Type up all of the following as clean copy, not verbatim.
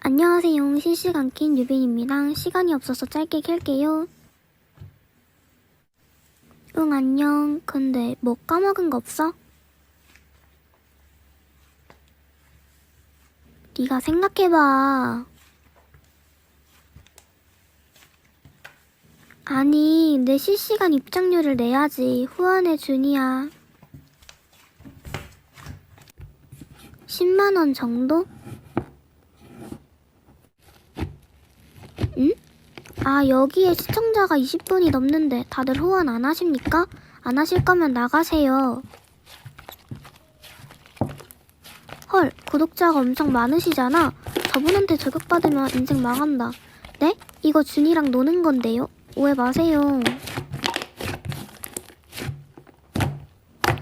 안녕하세요. 실시간 낀 유빈입니다. 시간이 없어서 짧게 켤게요. 응, 안녕. 근데 뭐 까먹은 거 없어? 네가 생각해봐. 아니, 내 실시간 입장료를 내야지. 후원해 준이야. 10만원 정도? 응? 아, 여기에 시청자가 20분이 넘는데 다들 후원 안 하십니까? 안 하실 거면 나가세요. 헐, 구독자가 엄청 많으시잖아. 저분한테 저격받으면 인생 망한다. 네? 이거 준이랑 노는 건데요? 오해 마세요.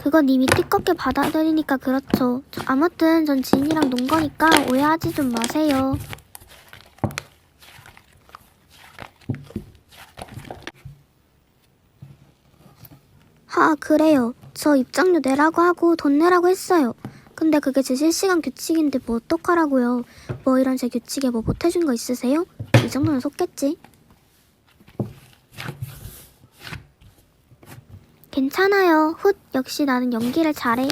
그건 이미 띠껍게 받아들이니까 그렇죠. 아무튼 전 진이랑 논 거니까 오해하지 좀 마세요. 하, 그래요. 저 입장료 내라고 하고 돈 내라고 했어요. 근데 그게 제 실시간 규칙인데 뭐 어떡하라고요. 뭐 이런 제 규칙에 뭐 못해준 거 있으세요? 이 정도는 속겠지. 괜찮아요. 훗, 역시 나는 연기를 잘해.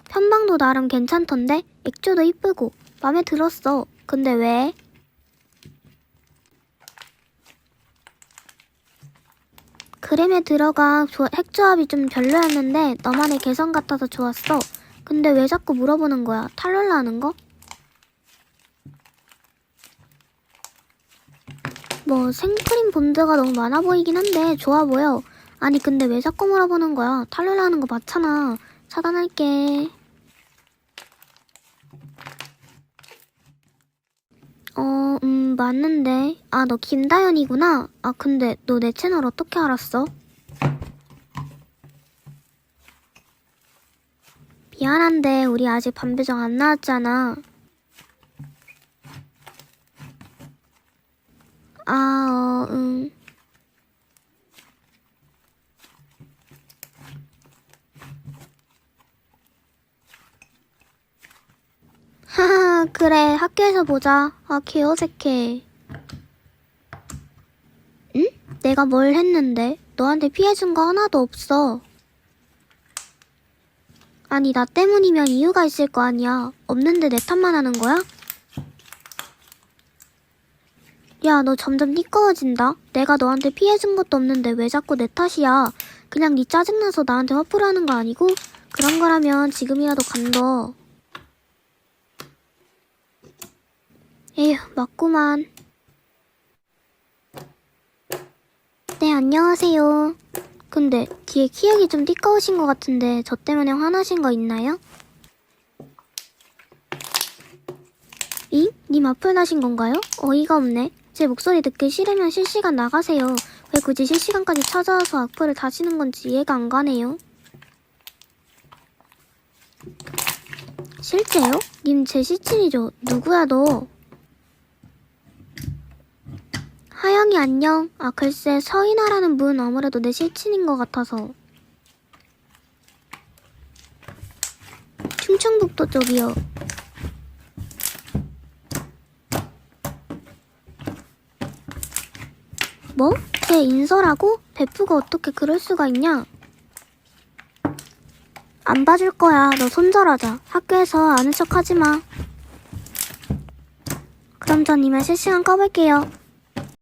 편방도 나름 괜찮던데? 액조도 이쁘고 맘에 들었어. 근데 왜? 그램에 들어간 핵조합이 좀 별로였는데 너만의 개성 같아서 좋았어. 근데 왜 자꾸 물어보는 거야? 탈룰라는 거? 뭐 생크림 본드가 너무 많아 보이긴 한데 좋아 보여. 아니 근데 왜 자꾸 물어보는 거야? 탈룰라는 거 맞잖아. 차단할게. 맞는데. 아, 너 김다연이구나. 아, 근데 너 내 채널 어떻게 알았어? 미안한데 우리 아직 반배정 안 나왔잖아. 아, 하하, 그래, 학교에서 보자. 아, 개어색해. 응? 내가 뭘 했는데? 너한테 피해준 거 하나도 없어. 아니, 나 때문이면 이유가 있을 거 아니야. 없는데 내 탓만 하는 거야? 야, 너 점점 띠꺼워진다. 내가 너한테 피해준 것도 없는데 왜 자꾸 내 탓이야. 그냥 네 짜증나서 나한테 화풀이 하는 거 아니고? 그런 거라면 지금이라도 간다. 에휴, 맞구만. 네, 안녕하세요. 근데 뒤에 키역이 좀 띠꺼우신 것 같은데 저 때문에 화나신 거 있나요? 잉? 님 악플 나신 건가요? 어이가 없네. 제 목소리 듣기 싫으면 실시간 나가세요. 왜 굳이 실시간까지 찾아와서 악플을 다시는 건지 이해가 안 가네요. 실제요? 님 제 시친이죠. 누구야 너? 하영이 안녕. 아 글쎄 서인아라는 분 아무래도 내 시친인 것 같아서. 충청북도 쪽이요. 뭐? 제 인서라고? 베프가 어떻게 그럴 수가 있냐? 안 봐줄 거야. 너 손절하자. 학교에서 아는 척 하지 마. 그럼 전 이만 실시간 꺼볼게요.